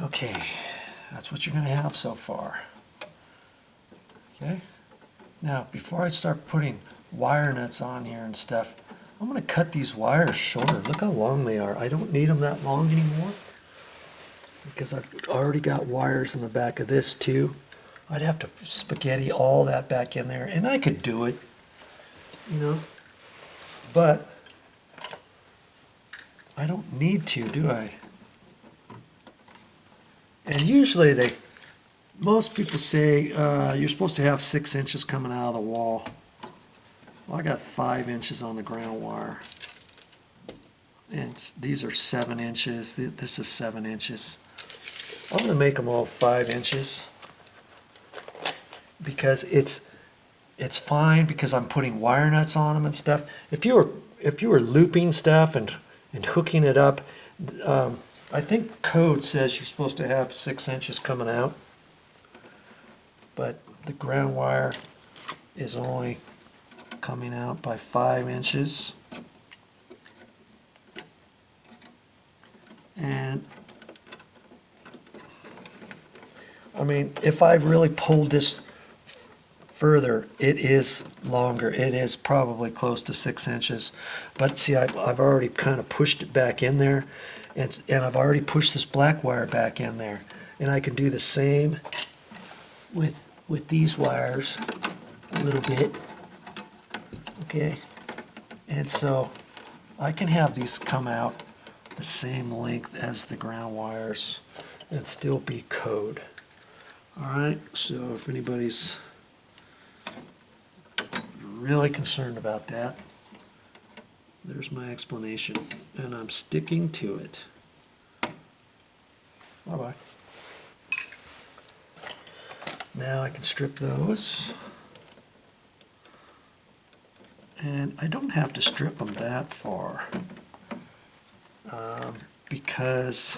Okay, that's what you're going to have so far. Okay, now before I start putting wire nuts on here and stuff, I'm going to cut these wires shorter. Look how long they are. I don't need them that long anymore because I've already got wires in the back of this too. I'd have to spaghetti all that back in there, and I could do it, you know, but I don't need to, do I? And usually most people say you're supposed to have 6 inches coming out of the wall. Well, I got 5 inches on the ground wire. And these are 7 inches. This is 7 inches. I'm going to make them all 5 inches because it's fine because I'm putting wire nuts on them and stuff. If you were looping stuff and hooking it up, I think code says you're supposed to have 6 inches coming out, but the ground wire is only coming out by 5 inches. And I mean, if I really pulled this further, it is longer. It is probably close to 6 inches. But see, I've already kind of pushed it back in there, and I've already pushed this black wire back in there. And I can do the same with these wires a little bit. Okay, and so I can have these come out the same length as the ground wires and still be code. Alright, so if anybody's really concerned about that, there's my explanation, and I'm sticking to it. Bye-bye. Now I can strip those. And I don't have to strip them that far because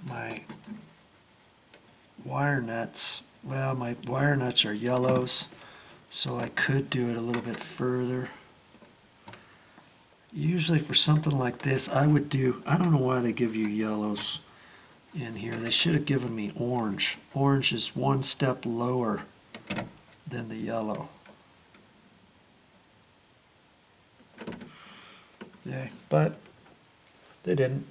my wire nuts, well, my wire nuts are yellows, so I could do it a little bit further. Usually for something like this, I would do, I don't know why they give you yellows in here. They should have given me orange. Orange is one step lower than the yellow. Okay, but they didn't.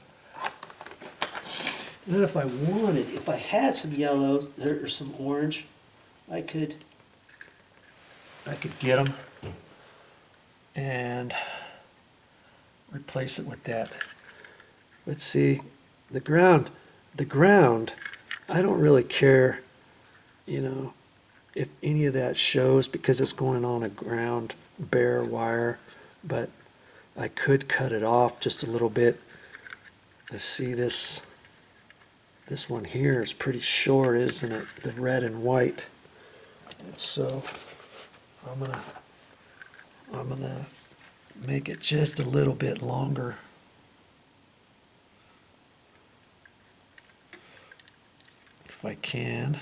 Then if I wanted, if I had some yellow or some orange, I could get them and replace it with that. Let's see, the ground, I don't really care, you know, if any of that shows because it's going on a ground bare wire, but I could cut it off just a little bit. Let's see, this one here is pretty short, isn't it? The red and white. And so I'm gonna make it just a little bit longer. If I can.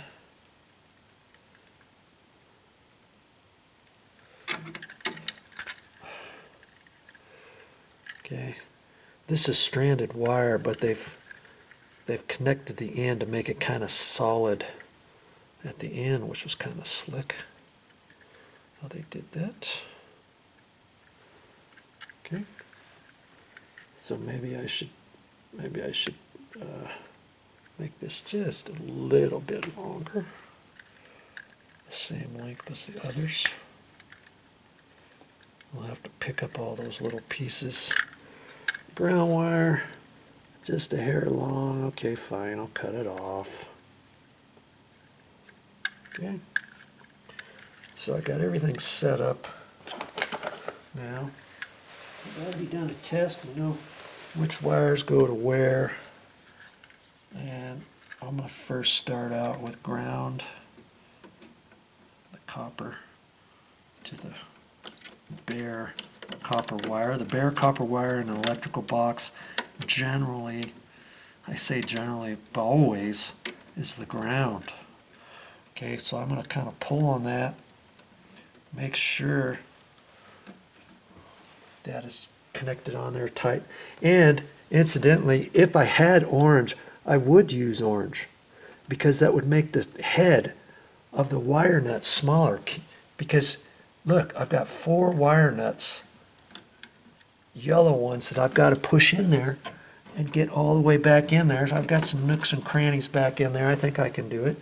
Okay, this is stranded wire, but they've connected the end to make it kind of solid at the end, which was kind of slick how they did that. Okay, so maybe I should make this just a little bit longer, the same length as the others. We'll have to pick up all those little pieces. Ground wire, just a hair long. Okay, fine, I'll cut it off. Okay, so I got everything set up now. I've already done a test. We know which wires go to where. And I'm going to first start out with ground, the copper to the bare copper wire. The bare copper wire in an electrical box generally, I say generally, but always, is the ground. Okay, so I'm going to kind of pull on that, make sure that is connected on there tight. And incidentally, if I had orange, I would use orange, because that would make the head of the wire nut smaller. Because look, I've got 4 wire nuts, yellow ones, that I've got to push in there and get all the way back in there. So I've got some nooks and crannies back in there. I think I can do it.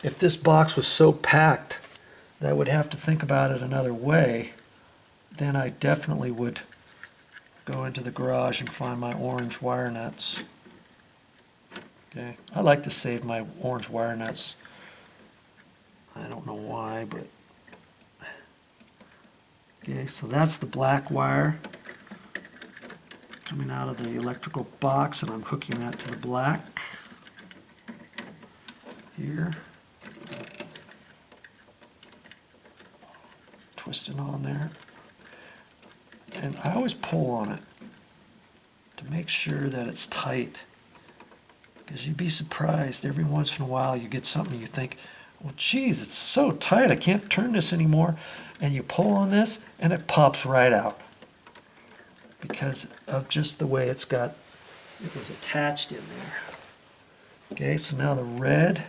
If this box was so packed that I would have to think about it another way, then I definitely would go into the garage and find my orange wire nuts. Okay, I like to save my orange wire nuts. I don't know why, but okay, so that's the black wire coming out of the electrical box, and I'm hooking that to the black here. Twisting on there. And I always pull on it to make sure that it's tight. Because you'd be surprised, every once in a while you get something you think, well, geez, it's so tight, I can't turn this anymore. And you pull on this, and it pops right out. Because of just the way it was attached in there. Okay, so now the red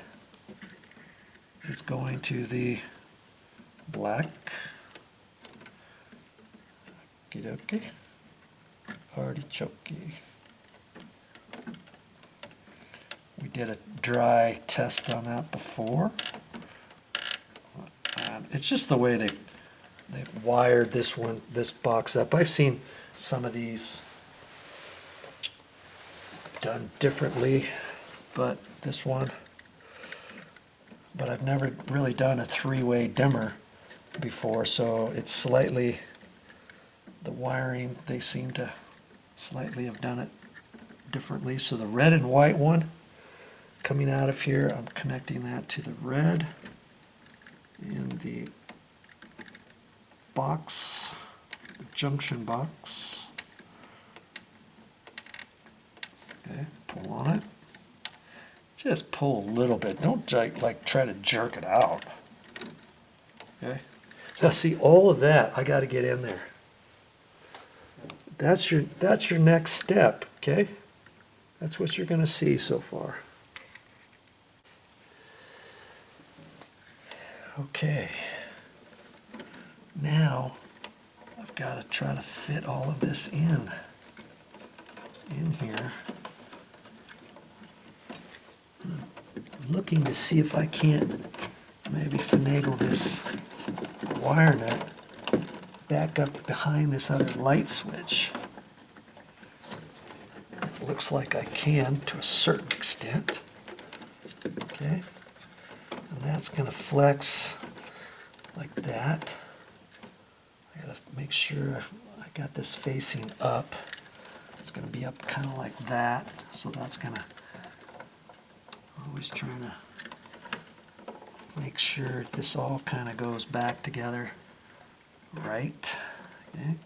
is going to the black. Okie artichoke. We did a dry test on that before. It's just the way they've wired this box up. I've seen some of these done differently, but I've never really done a 3-way dimmer before, so it's slightly, the wiring, they seem to slightly have done it differently. So the red and white one coming out of here, I'm connecting that to the red in the box, the junction box. Okay, pull on it. Just pull a little bit. Don't like try to jerk it out. Okay. Now see, all of that I got to get in there. That's your next step, okay? That's what you're going to see so far. Okay. Now I've got to try to fit all of this in here. I'm looking to see if I can't maybe finagle this wire nut back up behind this other light switch. It looks like I can to a certain extent. Okay, and that's going to flex like that. I got to make sure I got this facing up. It's going to be up kind of like that, so that's going to, always trying to make sure this all kind of goes back together right. Okay.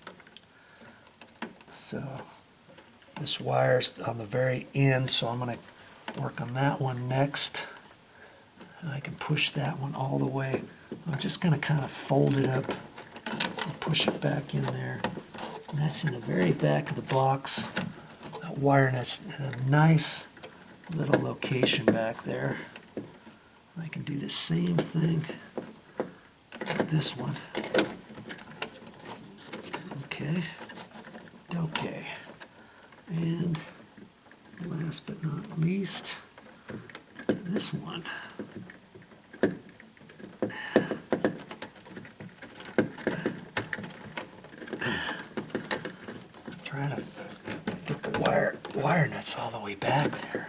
So this wire's on the very end, so I'm going to work on that one next. And I can push that one all the way. I'm just going to kind of fold it up and push it back in there. And that's in the very back of the box. That wire nut's in a nice little location back there. I can do the same thing with this one. Okay. Okay. And last but not least, this one. Trying to get the wire nuts all the way back there.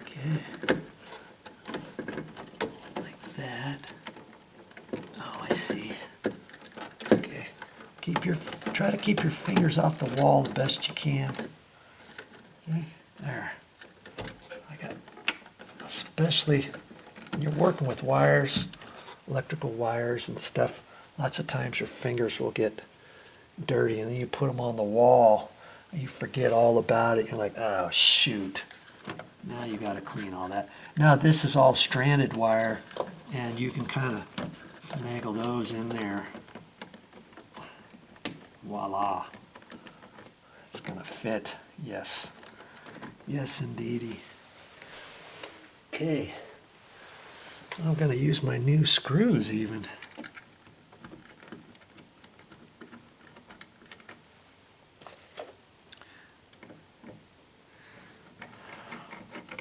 Okay. Like that. Oh, I see. Okay. Try to keep your fingers off the wall the best you can. Okay. There. Especially when you're working with wires, electrical wires and stuff, lots of times your fingers will get dirty, and then you put them on the wall and you forget all about it. You're like, oh shoot, now you got to clean all that. Now this is all stranded wire, and you can kind of finagle those in there. Voila, It's gonna fit. Yes. Yes, indeedy. Okay. I'm gonna use my new screws even.